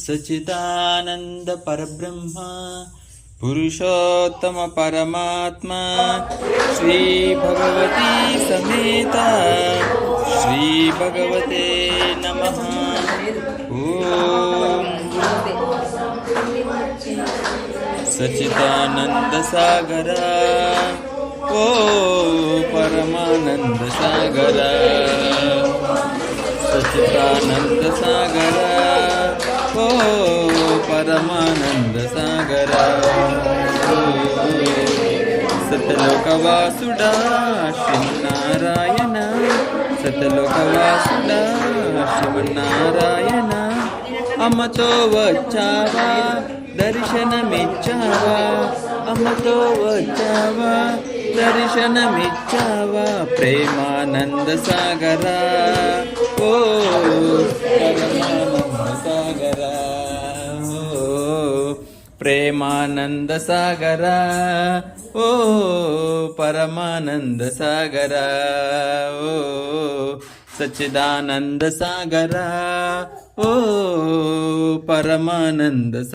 सच्चिदानंद परब्रह्म पुरुषोत्तम परमात्मा श्री भगवती समेत श्री भगवते नमः। ओम सच्चिदानंद सागरा ओ परमानंद सागरा सच्चिदानंद सागरा ओ परमानंद सागरा सतलोकवासुडा श्रीनारायण सतलोकवासुडा शिवनारायण अमतो वच्चावा दर्शनमिच्चावा अमतो वच्चावा दर्शनमिच्चावा प्रेमानंद सागरा ओ परमानंद सागरा ओ प्रेमानंद सागरा ओ परमानंद सागरा ओ सच्चिदानंद सागरा ओ परमानंद